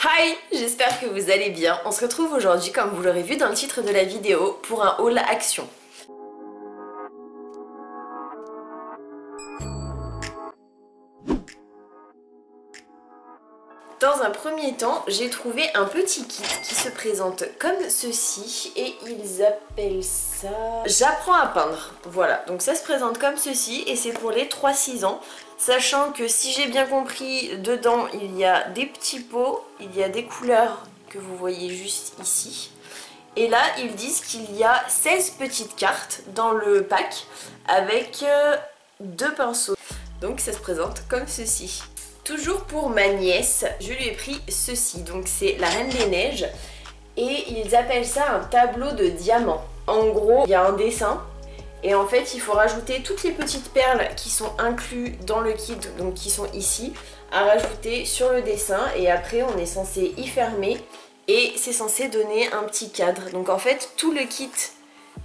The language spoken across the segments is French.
Hi, j'espère que vous allez bien. On se retrouve aujourd'hui, comme vous l'aurez vu dans le titre de la vidéo, pour un haul action. Dans un premier temps, j'ai trouvé un petit kit qui se présente comme ceci et ils appellent ça... J'apprends à peindre. Voilà, donc ça se présente comme ceci et c'est pour les 3-6 ans. Sachant que si j'ai bien compris, dedans il y a des petits pots, il y a des couleurs que vous voyez juste ici. Et là, ils disent qu'il y a 16 petites cartes dans le pack avec 2 pinceaux. Donc ça se présente comme ceci. Toujours pour ma nièce, je lui ai pris ceci. Donc c'est la Reine des Neiges et ils appellent ça un tableau de diamants. En gros, il y a un dessin et en fait il faut rajouter toutes les petites perles qui sont incluses dans le kit, donc qui sont ici, à rajouter sur le dessin et après on est censé y fermer et c'est censé donner un petit cadre. Donc en fait tout le kit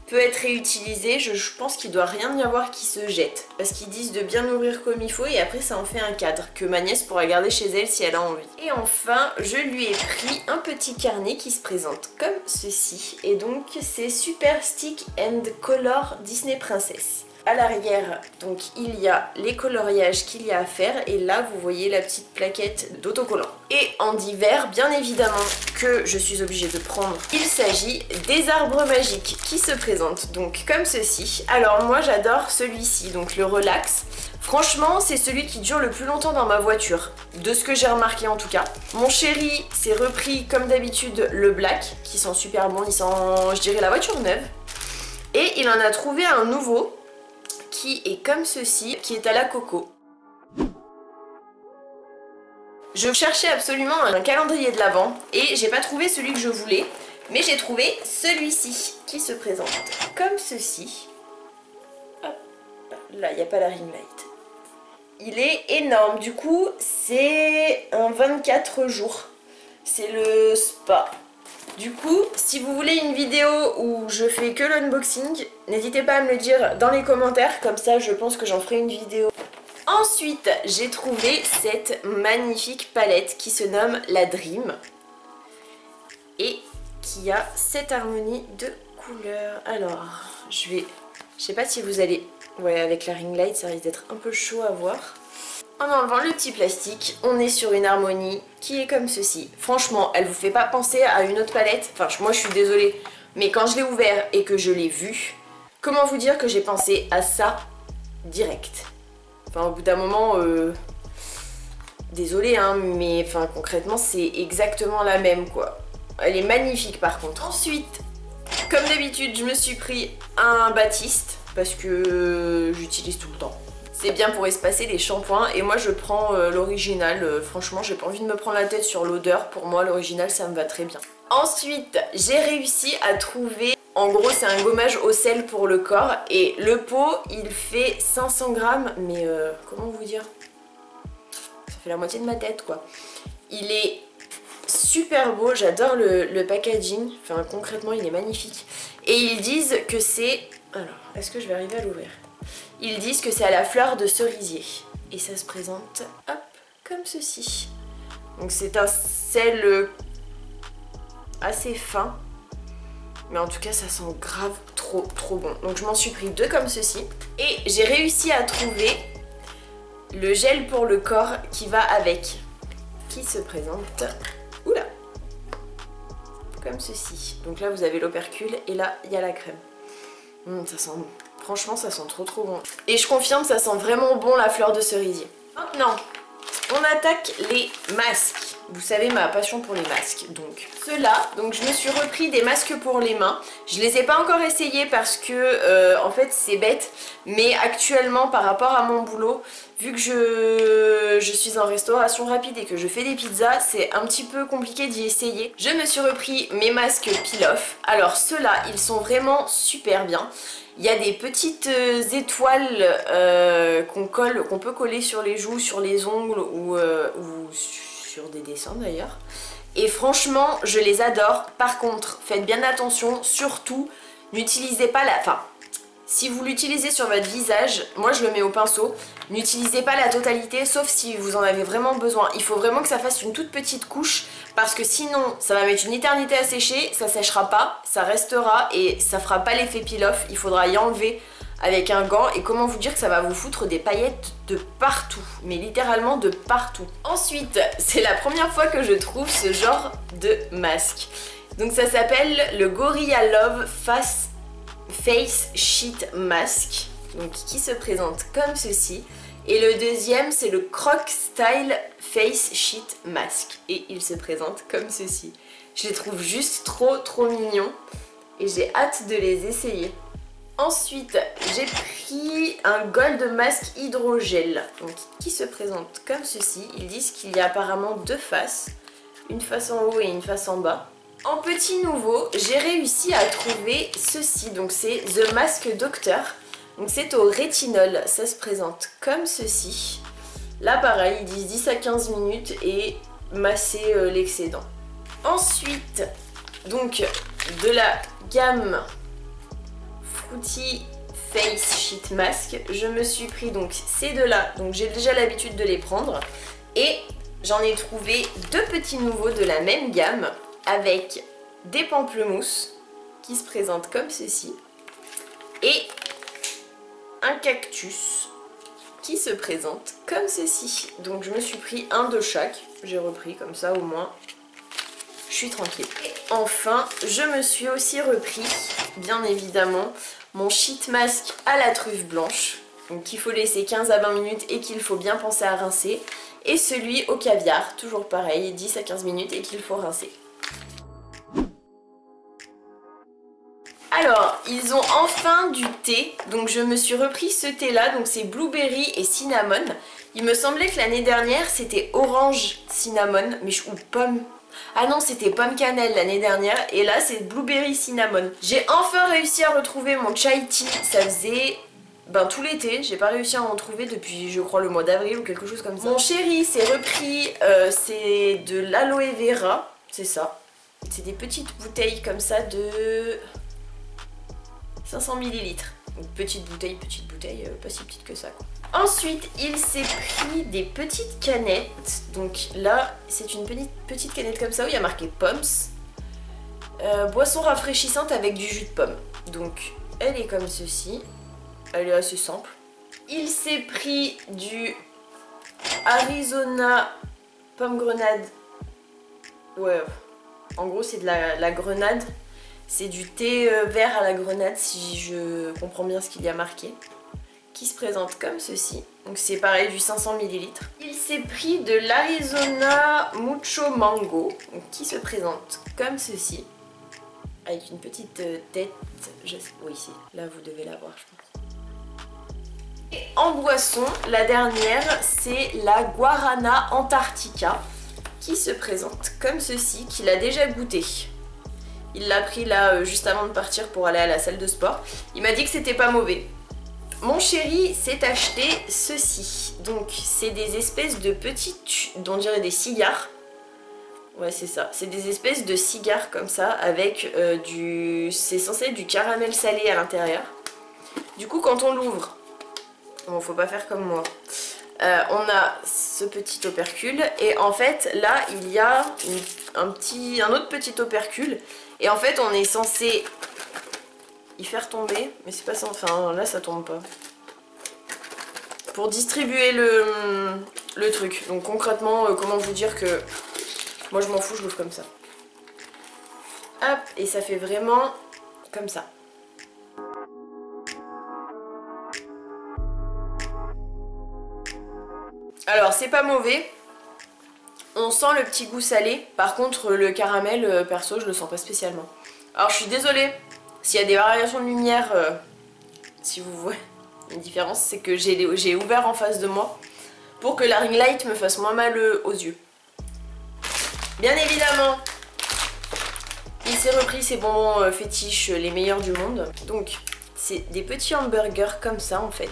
peut être réutilisé, je pense qu'il doit rien y avoir qui se jette parce qu'ils disent de bien ouvrir comme il faut et après ça en fait un cadre que ma nièce pourra garder chez elle si elle a envie. Et enfin je lui ai pris un petit carnet qui se présente comme ceci et donc c'est Super Stick and Color Disney Princess. À l'arrière, donc il y a les coloriages qu'il y a à faire et là vous voyez la petite plaquette d'autocollant. Et en divers, bien évidemment que je suis obligée de prendre, il s'agit des arbres magiques qui se présentent donc comme ceci. Alors moi j'adore celui-ci, donc le Relax. Franchement c'est celui qui dure le plus longtemps dans ma voiture, de ce que j'ai remarqué en tout cas. Mon chéri s'est repris comme d'habitude le Black, qui sent super bon, il sent je dirais la voiture neuve. Et il en a trouvé un nouveau qui est comme ceci, qui est à la coco. Je cherchais absolument un calendrier de l'Avent et j'ai pas trouvé celui que je voulais, mais j'ai trouvé celui-ci qui se présente comme ceci. Hop, là il n'y a pas la ring light. Il est énorme, du coup c'est un 24 jours. C'est le spa. Du coup, si vous voulez une vidéo où je fais que l'unboxing, n'hésitez pas à me le dire dans les commentaires, comme ça je pense que j'en ferai une vidéo. Ensuite, j'ai trouvé cette magnifique palette qui se nomme la Dream et qui a cette harmonie de couleurs. Alors, je sais pas si vous allez... Ouais, avec la ring light, ça risque d'être un peu chaud à voir. En enlevant le petit plastique, on est sur une harmonie qui est comme ceci. Franchement, elle vous fait pas penser à une autre palette. Enfin, moi je suis désolée, mais quand je l'ai ouvert et que je l'ai vu, comment vous dire que j'ai pensé à ça direct. Enfin, au bout d'un moment, désolée, hein, mais enfin, concrètement, c'est exactement la même, quoi. Elle est magnifique, par contre. Ensuite, comme d'habitude, je me suis pris un Baptiste, parce que j'utilise tout le temps. C'est bien pour espacer les shampoings et moi je prends l'original. Franchement, j'ai pas envie de me prendre la tête sur l'odeur. Pour moi, l'original, ça me va très bien. Ensuite, j'ai réussi à trouver... En gros, c'est un gommage au sel pour le corps et le pot, il fait 500 grammes. Mais comment vous dire? Ça fait la moitié de ma tête, quoi. Il est super beau. J'adore le packaging. Enfin, concrètement, il est magnifique. Et ils disent que c'est... Alors, est-ce que je vais arriver à l'ouvrir? Ils disent que c'est à la fleur de cerisier. Et ça se présente, hop, comme ceci. Donc c'est un sel assez fin. Mais en tout cas, ça sent grave trop bon. Donc je m'en suis pris 2 comme ceci. Et j'ai réussi à trouver le gel pour le corps qui va avec. Qui se présente, oula, comme ceci. Donc là, vous avez l'opercule et là, il y a la crème. Ça sent bon. Franchement, ça sent trop bon. Et je confirme, ça sent vraiment bon la fleur de cerisier. Maintenant, on attaque les masques. Vous savez ma passion pour les masques. Donc, ceux-là, donc je me suis repris des masques pour les mains. Je les ai pas encore essayés parce que, en fait, c'est bête. Mais actuellement, par rapport à mon boulot, vu que je suis en restauration rapide et que je fais des pizzas, c'est un petit peu compliqué d'y essayer. Je me suis repris mes masques peel-off. Alors, ceux-là, ils sont vraiment super bien. Il y a des petites étoiles qu'on peut coller sur les joues, sur les ongles ou sur des dessins d'ailleurs. Et franchement, je les adore. Par contre, faites bien attention, surtout, n'utilisez pas la... Enfin, Si vous l'utilisez sur votre visage, moi je le mets au pinceau, n'utilisez pas la totalité sauf si vous en avez vraiment besoin. Il faut vraiment que ça fasse une toute petite couche parce que sinon ça va mettre une éternité à sécher, ça séchera pas, ça restera et ça fera pas l'effet peel-off. Il faudra y enlever avec un gant et comment vous dire que ça va vous foutre des paillettes de partout, mais littéralement de partout. Ensuite, c'est la première fois que je trouve ce genre de masque. Donc ça s'appelle le Gorilla Love Face Sheet Mask, donc qui se présente comme ceci. Et le deuxième c'est le Croc Style Face Sheet Mask et il se présente comme ceci. Je les trouve juste trop mignons et j'ai hâte de les essayer. Ensuite j'ai pris un Gold Mask Hydrogel donc, qui se présente comme ceci. Ils disent qu'il y a apparemment deux faces, une face en haut et une face en bas. En petit nouveau, j'ai réussi à trouver ceci, donc c'est The Mask Doctor, donc c'est au rétinol, ça se présente comme ceci. Là pareil, ils disent 10 à 15 minutes et masser l'excédent. Ensuite, donc de la gamme Fruity Face Sheet Mask, je me suis pris donc ces deux-là, donc j'ai déjà l'habitude de les prendre. Et j'en ai trouvé deux petits nouveaux de la même gamme, avec des pamplemousses qui se présentent comme ceci et un cactus qui se présente comme ceci. Donc je me suis pris un de chaque, j'ai repris comme ça au moins je suis tranquille. Et enfin je me suis aussi repris bien évidemment mon sheet mask à la truffe blanche, donc qu'il faut laisser 15 à 20 minutes et qu'il faut bien penser à rincer, et celui au caviar, toujours pareil, 10 à 15 minutes et qu'il faut rincer. Alors, ils ont enfin du thé, donc je me suis repris ce thé là, donc c'est blueberry et cinnamon. Il me semblait que l'année dernière c'était orange cinnamon, mais ou pomme. Ah non, c'était pomme cannelle l'année dernière, et là c'est blueberry cinnamon. J'ai enfin réussi à retrouver mon chai tea, ça faisait tout l'été, j'ai pas réussi à en trouver depuis je crois le mois d'avril ou quelque chose comme ça. Mon chéri s'est repris, c'est de l'aloe vera, c'est ça. C'est des petites bouteilles comme ça de 500 ml. Donc petite bouteille, pas si petite que ça quoi. Ensuite, il s'est pris des petites canettes. Donc là, c'est une petite canette comme ça où il y a marqué Poms. Boisson rafraîchissante avec du jus de pomme. Donc elle est comme ceci. Elle est assez simple. Il s'est pris du Arizona pomme grenade. Ouais, en gros c'est de la grenade. C'est du thé vert à la grenade si je comprends bien ce qu'il y a marqué. Qui se présente comme ceci. Donc c'est pareil du 500 ml. Il s'est pris de l'Arizona Mucho Mango. Donc qui se présente comme ceci. Avec une petite tête. Oui, si. Là vous devez la voir je pense. Et en boisson, la dernière c'est la Guarana Antarctica. Qui se présente comme ceci. Qu'il a déjà goûté. Il l'a pris là juste avant de partir pour aller à la salle de sport. Il m'a dit que c'était pas mauvais. Mon chéri s'est acheté ceci. Donc c'est des espèces de petites, on dirait des cigares. Ouais c'est ça. C'est des espèces de cigares comme ça avec c'est censé être du caramel salé à l'intérieur. Du coup quand on l'ouvre, bon faut pas faire comme moi. On a ce petit opercule et en fait là il y a un autre petit opercule et en fait on est censé y faire tomber, mais c'est pas ça, enfin là ça tombe pas. Pour distribuer le truc. Donc concrètement, comment vous dire que moi je m'en fous, je l'ouvre comme ça. Hop, et ça fait vraiment comme ça. Alors c'est pas mauvais. On sent le petit goût salé. Par contre le caramel, perso, je le sens pas spécialement. Alors je suis désolée. S'il y a des variations de lumière, si vous voyez une différence, c'est que j'ai ouvert en face de moi pour que la ring light me fasse moins mal aux yeux. Bien évidemment, il s'est repris ses bonbons fétiches les meilleurs du monde. Donc, c'est des petits hamburgers comme ça en fait.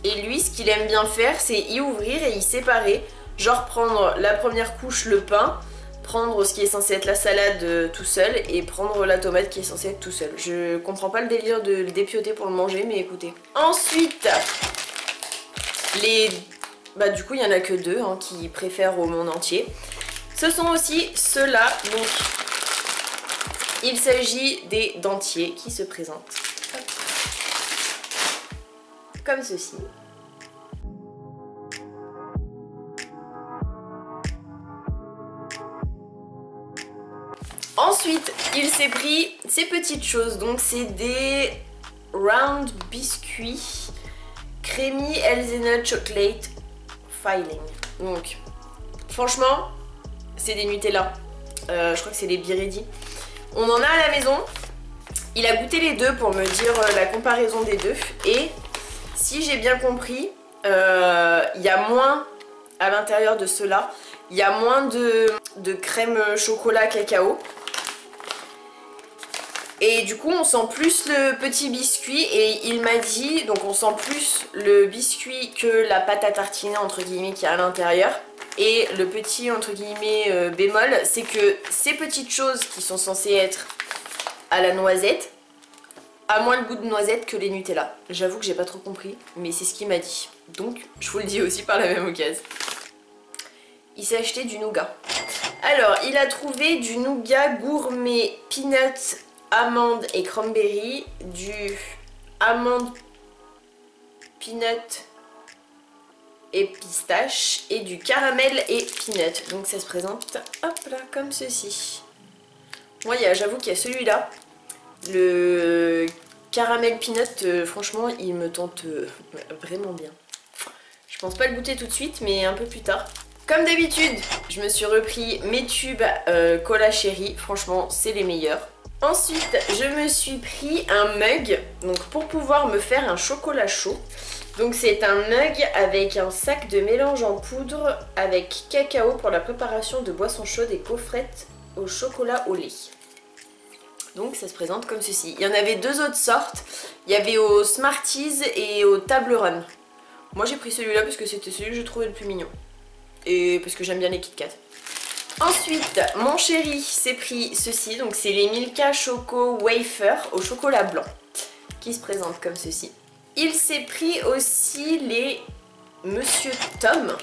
Et lui, ce qu'il aime bien faire, c'est y ouvrir et y séparer. Genre prendre la première couche, le pain, prendre ce qui est censé être la salade tout seul et prendre la tomate qui est censée être tout seul. Je comprends pas le délire de le dépioter pour le manger, mais écoutez. Ensuite, bah du coup il y en a que 2 hein, qui préfèrent au monde entier. Ce sont aussi ceux-là, donc il s'agit des dentiers qui se présentent comme ceci. Ensuite, il s'est pris ces petites choses, donc c'est des round biscuits creamy hazelnut chocolate filling. Donc, franchement, c'est des Nutella. Je crois que c'est des Biredi. On en a à la maison. Il a goûté les deux pour me dire la comparaison des deux. Et si j'ai bien compris, il y a moins à l'intérieur de ceux-là. Il y a moins de crème chocolat cacao. Et du coup on sent plus le petit biscuit et il m'a dit, donc on sent plus le biscuit que la pâte à tartiner entre guillemets qui est à l'intérieur. Et le petit entre guillemets bémol, c'est que ces petites choses qui sont censées être à la noisette a moins le goût de noisette que les Nutella. J'avoue que j'ai pas trop compris, mais c'est ce qu'il m'a dit. Donc je vous le dis aussi par la même occasion. Il s'est acheté du nougat. Alors il a trouvé du nougat gourmet peanut, amande et cranberry, du amande, peanut et pistache et du caramel et peanut. Donc ça se présente hop là comme ceci. Moi j'avoue qu'il y a celui-là, le caramel peanut, franchement il me tente vraiment bien. Je pense pas le goûter tout de suite mais un peu plus tard. Comme d'habitude je me suis repris mes tubes cola cherry, franchement c'est les meilleurs. Ensuite, je me suis pris un mug donc pour pouvoir me faire un chocolat chaud. Donc c'est un mug avec un sac de mélange en poudre avec cacao pour la préparation de boissons chaudes et gaufrettes au chocolat au lait. Donc ça se présente comme ceci. Il y en avait 2 autres sortes. Il y avait au Smarties et au Table Run. Moi j'ai pris celui-là parce que c'était celui que je trouvais le plus mignon. Et parce que j'aime bien les Kit Kat. Ensuite, mon chéri s'est pris ceci, donc c'est les Milka Choco Wafer au chocolat blanc, qui se présentent comme ceci. Il s'est pris aussi les Monsieur Tom,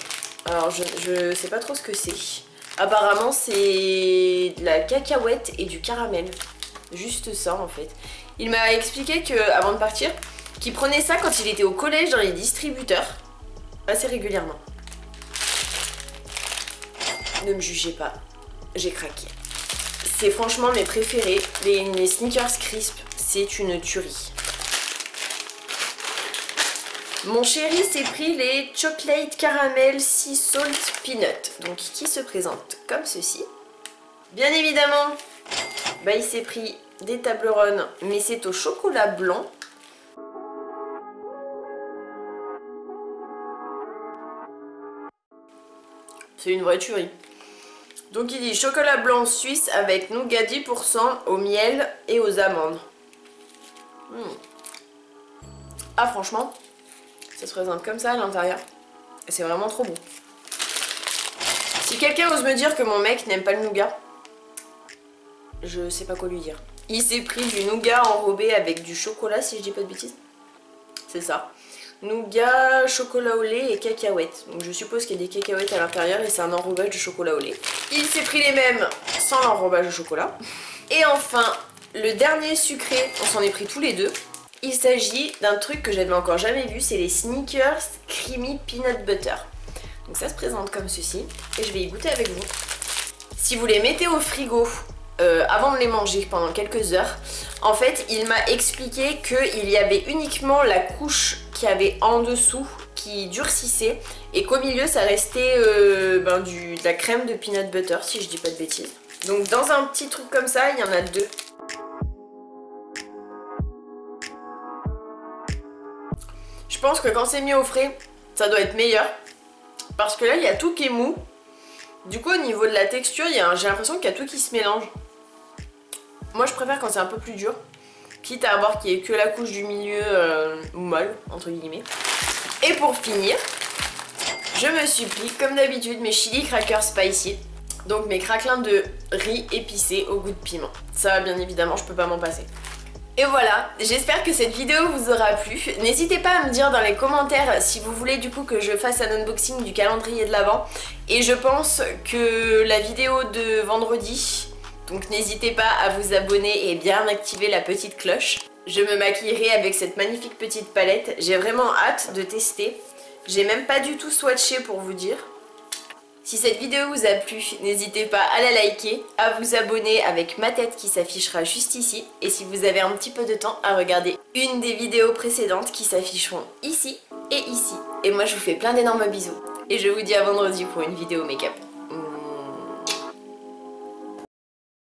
alors je sais pas trop ce que c'est. Apparemment c'est de la cacahuète et du caramel, juste ça en fait. Il m'a expliqué que avant de partir, qu'il prenait ça quand il était au collège dans les distributeurs, assez régulièrement. Ne me jugez pas, j'ai craqué. C'est franchement mes préférés, les Snickers Crisp, c'est une tuerie. Mon chéri s'est pris les Chocolate Caramel Sea Salt Peanut, donc qui se présentent comme ceci. Bien évidemment, bah, il s'est pris des Table Run, mais c'est au chocolat blanc. C'est une vraie tuerie. Donc il dit chocolat blanc suisse avec nougat 10% au miel et aux amandes. Ah franchement, ça se présente comme ça à l'intérieur. Et c'est vraiment trop bon. Si quelqu'un ose me dire que mon mec n'aime pas le nougat, je sais pas quoi lui dire. Il s'est pris du nougat enrobé avec du chocolat si je dis pas de bêtises. C'est ça. Nougat, chocolat au lait et cacahuètes. Donc je suppose qu'il y a des cacahuètes à l'intérieur et c'est un enrobage de chocolat au lait. Il s'est pris les mêmes sans l'enrobage de chocolat. Et enfin, le dernier sucré, on s'en est pris tous les deux. Il s'agit d'un truc que j'avais encore jamais vu, c'est les Snickers Creamy Peanut Butter. Donc ça se présente comme ceci et je vais y goûter avec vous. Si vous les mettez au frigo avant de les manger pendant quelques heures, en fait il m'a expliqué qu'il y avait uniquement la couche qui avait en dessous qui durcissait et qu'au milieu ça restait de la crème de peanut butter si je dis pas de bêtises. Donc dans un petit truc comme ça il y en a 2. Je pense que quand c'est mis au frais ça doit être meilleur parce que là il y a tout qui est mou. Du coup au niveau de la texture j'ai l'impression qu'il y a tout qui se mélange. Moi je préfère quand c'est un peu plus dur, quitte à avoir qu'il n'y ait que la couche du milieu molle, entre guillemets. Et pour finir, je me suis pris comme d'habitude mes chili crackers spicy. Donc mes craquelins de riz épicé au goût de piment. Ça bien évidemment je peux pas m'en passer. Et voilà, j'espère que cette vidéo vous aura plu. N'hésitez pas à me dire dans les commentaires si vous voulez du coup que je fasse un unboxing du calendrier de l'Avent. Et je pense que la vidéo de vendredi, donc n'hésitez pas à vous abonner et bien activer la petite cloche. Je me maquillerai avec cette magnifique petite palette. J'ai vraiment hâte de tester. J'ai même pas du tout swatché pour vous dire. Si cette vidéo vous a plu, n'hésitez pas à la liker, à vous abonner avec ma tête qui s'affichera juste ici. Et si vous avez un petit peu de temps, à regarder une des vidéos précédentes qui s'afficheront ici et ici. Et moi je vous fais plein d'énormes bisous. Et je vous dis à vendredi pour une vidéo make-up.